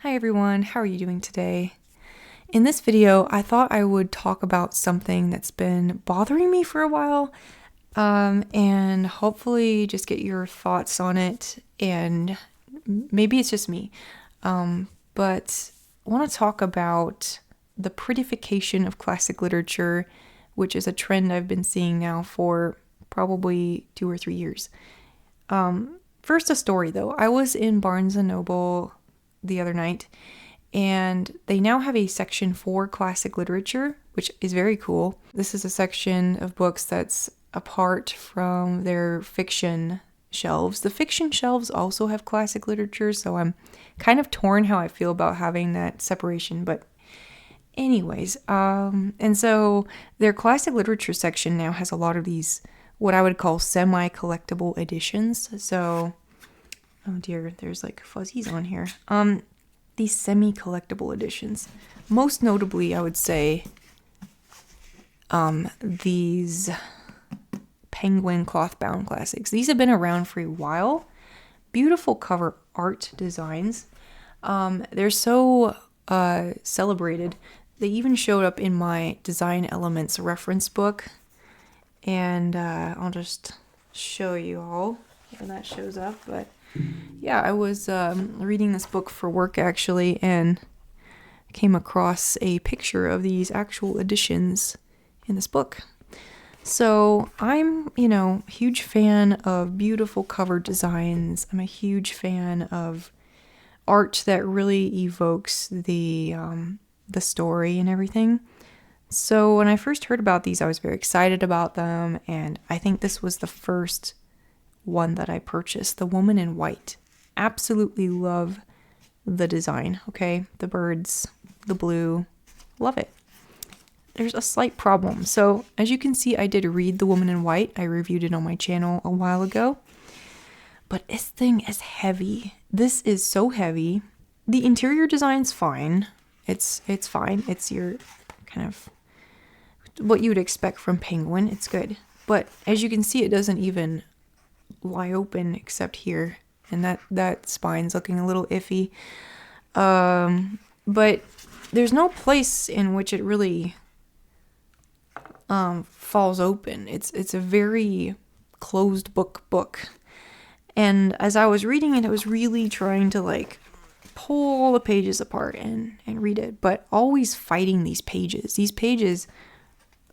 Hi everyone, how are you doing today? In this video, I thought I would talk about something that's been bothering me for a while, and hopefully just get your thoughts on it, and maybe it's just me, but I want to talk about the prettification of classic literature, which is a trend I've been seeing now for probably 2 or 3 years. First, a story though. I was in Barnes & Noble the other night, and they now have a section for classic literature, which is very cool. This is a section of books that's apart from their fiction shelves. The fiction shelves also have classic literature, so I'm kind of torn how I feel about having that separation, but anyways, and so their classic literature section now has a lot of these, what I would call semi-collectible editions. So, oh dear, there's like fuzzies on here. These semi-collectible editions. Most notably, I would say, these Penguin cloth-bound classics. These have been around for a while. Beautiful cover art designs. They're so celebrated. They even showed up in my Design Elements reference book. And I'll just show you all when that shows up. But yeah, I was reading this book for work actually, and came across a picture of these actual editions in this book. So I'm, huge fan of beautiful cover designs. I'm a huge fan of art that really evokes the story and everything. So when I first heard about these, I was very excited about them, and I think this was the first one that I purchased, The Woman in White. Absolutely love the design, okay? The birds, the blue, love it. There's a slight problem. So as you can see, I did read The Woman in White. I reviewed it on my channel a while ago. But this thing is heavy. This is so heavy. The interior design's fine. It's fine. It's your kind of what you would expect from Penguin. It's good. But as you can see, it doesn't even lie open except here. And that spine's looking a little iffy. But there's no place in which it really falls open. It's a very closed book. And as I was reading it, I was really trying to pull all the pages apart and read it, but always fighting these pages. These pages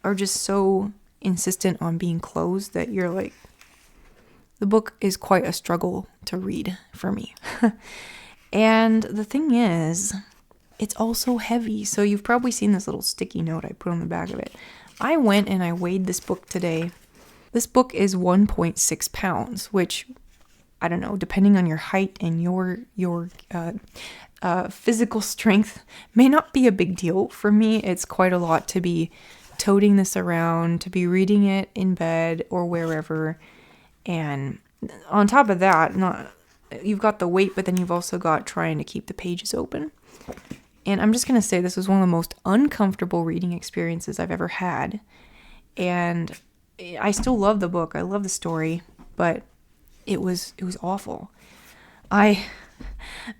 are just so insistent on being closed that you're like, the book is quite a struggle to read for me. And the thing is, it's also heavy. So you've probably seen this little sticky note I put on the back of it. I went and I weighed this book today. This book is 1.6 pounds, which, I don't know, depending on your height and your physical strength, may not be a big deal. For me, it's quite a lot to be toting this around, to be reading it in bed or wherever. And on top of that, you've got the weight, but then you've also got trying to keep the pages open. And I'm just going to say this was one of the most uncomfortable reading experiences I've ever had. And I still love the book. I love the story, but it was awful.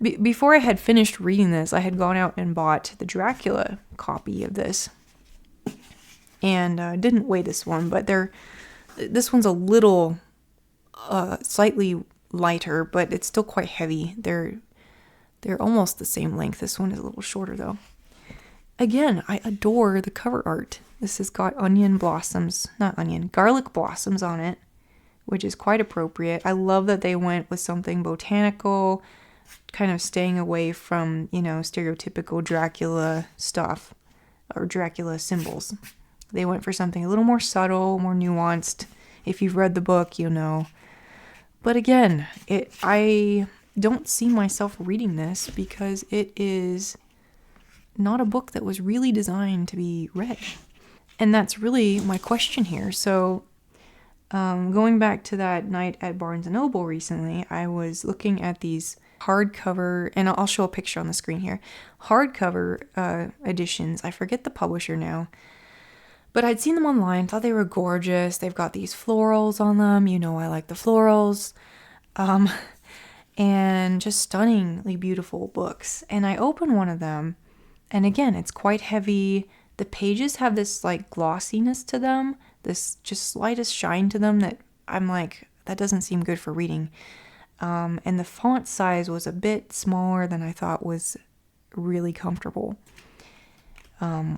Before I had finished reading this, I had gone out and bought the Dracula copy of this. And didn't weigh this one, but this one's a little slightly lighter, but it's still quite heavy. They're almost the same length. This one is a little shorter though. Again, I adore the cover art. This has got garlic blossoms on it, which is quite appropriate. I love that they went with something botanical, kind of staying away from, stereotypical Dracula stuff or Dracula symbols. They went for something a little more subtle, more nuanced. If you've read the book, you know. But again, I don't see myself reading this because it is not a book that was really designed to be read. And that's really my question here. So going back to that night at Barnes & Noble recently, I was looking at these hardcover, and I'll show a picture on the screen here, hardcover editions. I forget the publisher now. But I'd seen them online, thought they were gorgeous. They've got these florals on them. I like the florals. and just stunningly beautiful books. And I open one of them, and again, it's quite heavy. The pages have this like glossiness to them, this just slightest shine to them that I'm like, that doesn't seem good for reading. And the font size was a bit smaller than I thought was really comfortable.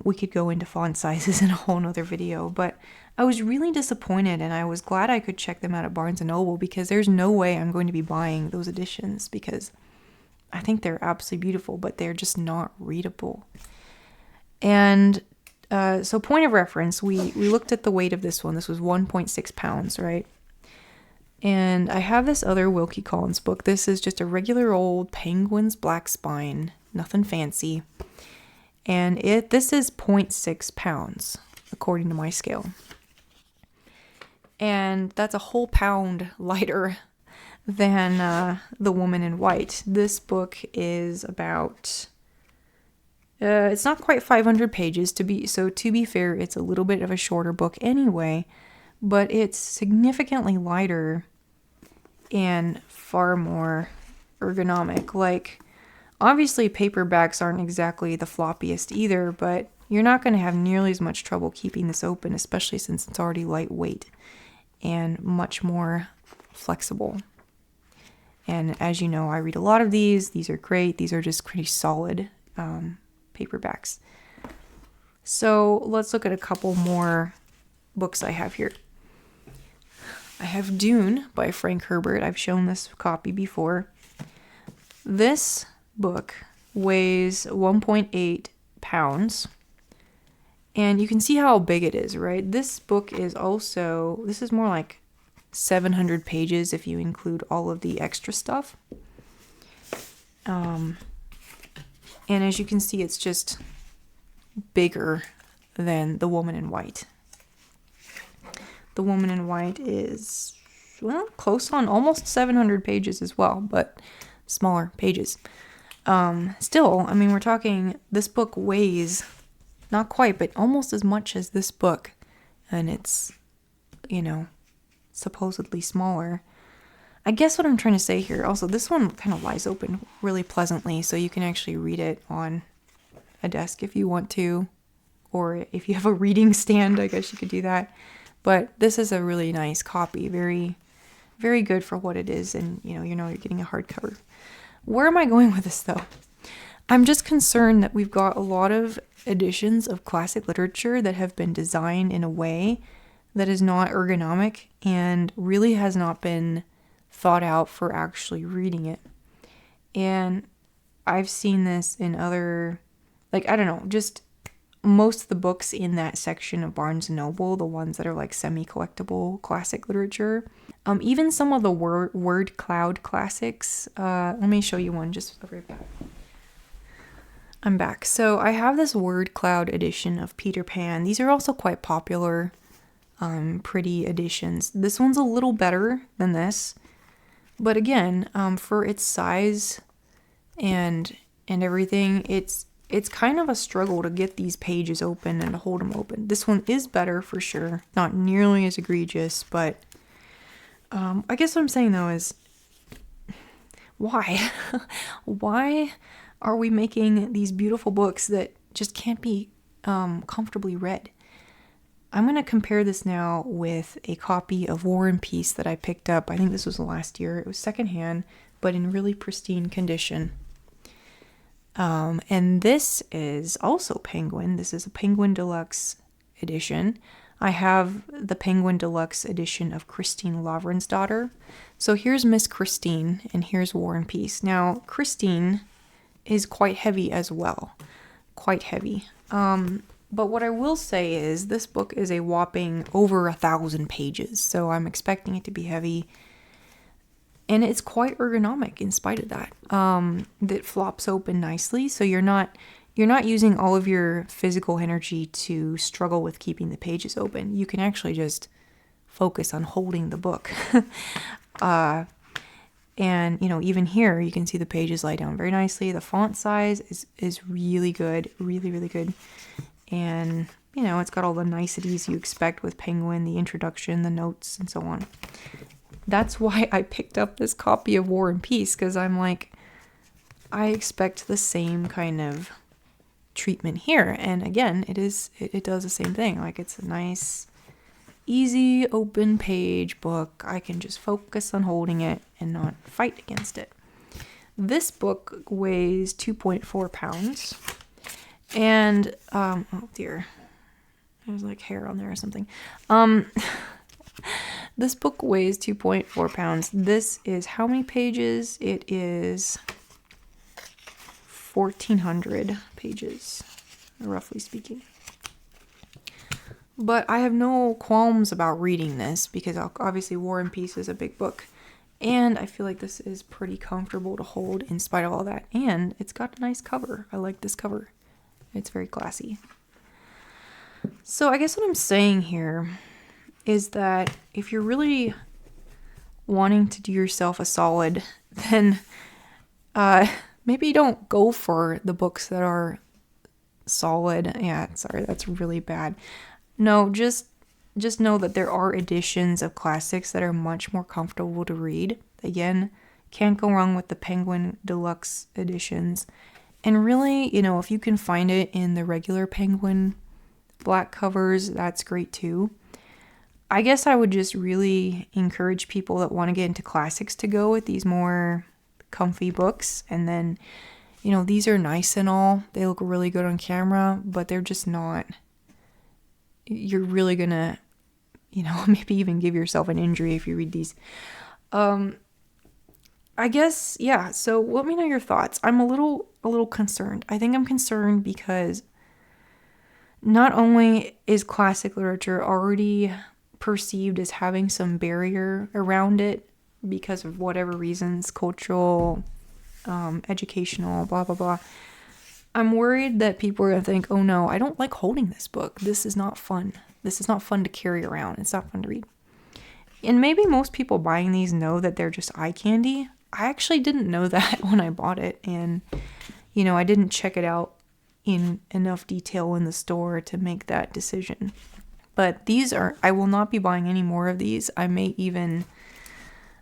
We could go into font sizes in a whole nother video, but I was really disappointed, and I was glad I could check them out at Barnes & Noble, because there's no way I'm going to be buying those editions, because I think they're absolutely beautiful, but they're just not readable. And so point of reference, we looked at the weight of this one. This was 1.6 pounds, right? And I have this other Wilkie Collins book. This is just a regular old Penguin's Black Spine, nothing fancy. And this is 0.6 pounds, according to my scale. And that's a whole pound lighter than The Woman in White. This book is about, it's not quite 500 pages to be fair, it's a little bit of a shorter book anyway, but it's significantly lighter and far more ergonomic. Like, obviously paperbacks aren't exactly the floppiest either, but you're not going to have nearly as much trouble keeping this open, especially since it's already lightweight and much more flexible. And as you know, I read a lot of these. These are great. These are just pretty solid paperbacks. So let's look at a couple more books I have here. I have Dune by Frank Herbert. I've shown this copy before. This book weighs 1.8 pounds. And you can see how big it is, right? This book is this is more like 700 pages if you include all of the extra stuff. And as you can see, it's just bigger than The Woman in White. The Woman in White is, well, close on almost 700 pages as well, but smaller pages. Still, I mean, we're talking, this book weighs not quite, but almost as much as this book. And it's, supposedly smaller. I guess what I'm trying to say here, also, this one kind of lies open really pleasantly, so you can actually read it on a desk if you want to, or if you have a reading stand, I guess you could do that. But this is a really nice copy, very, very good for what it is, and you're getting a hardcover. Where am I going with this, though? I'm just concerned that we've got a lot of editions of classic literature that have been designed in a way that is not ergonomic and really has not been thought out for actually reading it. And I've seen this in other, just most of the books in that section of Barnes & Noble, the ones that are like semi-collectible classic literature. Even some of the word cloud classics. Let me show you one just right back. I'm back. So I have this word cloud edition of Peter Pan. These are also quite popular, pretty editions. This one's a little better than this, but again, for its size and everything, it's kind of a struggle to get these pages open and to hold them open. This one is better for sure, not nearly as egregious, but I guess what I'm saying though is, why? Why are we making these beautiful books that just can't be comfortably read? I'm going to compare this now with a copy of War and Peace that I picked up. I think this was last year. It was secondhand, but in really pristine condition. And this is also Penguin. This is a Penguin Deluxe edition. I have the Penguin Deluxe edition of Christine Lavransdatter. So here's Miss Christine, and here's War and Peace. Now, Christine is quite heavy as well. Quite heavy. But what I will say is this book is a whopping over 1,000 pages, so I'm expecting it to be heavy. And it's quite ergonomic in spite of that. That flops open nicely, so you're not using all of your physical energy to struggle with keeping the pages open. You can actually just focus on holding the book. And, even here, you can see the pages lie down very nicely. The font size is really good, really, really good. And, it's got all the niceties you expect with Penguin, the introduction, the notes, and so on. that's why I picked up this copy of War and Peace, because I'm like, I expect the same kind of treatment here. And again, it does the same thing. Like, it's a nice, easy, open page book. I can just focus on holding it and not fight against it. This book weighs 2.4 pounds. And, oh dear, there's like hair on there or something. This book weighs 2.4 pounds. This is how many pages? It is 1,400 pages, roughly speaking. But I have no qualms about reading this, because obviously War and Peace is a big book. And I feel like this is pretty comfortable to hold in spite of all that. And it's got a nice cover. I like this cover. It's very classy. So I guess what I'm saying here is that if you're really wanting to do yourself a solid, then maybe don't go for the books that are solid. Yeah, sorry, that's really bad. No, just know that there are editions of classics that are much more comfortable to read. Again, can't go wrong with the Penguin Deluxe editions. And really, if you can find it in the regular Penguin black covers, that's great too. I guess I would just really encourage people that want to get into classics to go with these more comfy books. And then, these are nice and all. They look really good on camera, but they're just not. You're really gonna, maybe even give yourself an injury if you read these. I guess, yeah. So let me know your thoughts. I'm a little concerned. I think I'm concerned because not only is classic literature already perceived as having some barrier around it because of whatever reasons, cultural, educational, blah, blah, blah. I'm worried that people are going to think, oh no, I don't like holding this book. This is not fun. This is not fun to carry around. It's not fun to read. And maybe most people buying these know that they're just eye candy. I actually didn't know that when I bought it. And, I didn't check it out in enough detail in the store to make that decision. But I will not be buying any more of these. I may even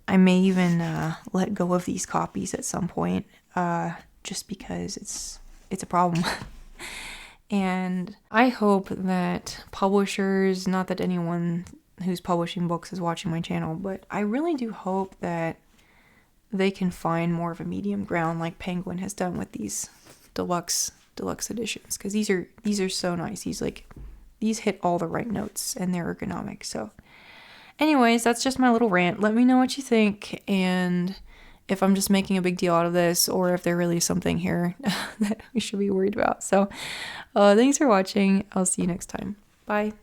let go of these copies at some point, just because it's a problem. And I hope that publishers, not that anyone who's publishing books is watching my channel, but I really do hope that they can find more of a medium ground like Penguin has done with these deluxe editions, because these are so nice. These hit all the right notes and they're ergonomic. So anyways, that's just my little rant. Let me know what you think, and if I'm just making a big deal out of this, or if there really is something here that we should be worried about. So thanks for watching. I'll see you next time. Bye.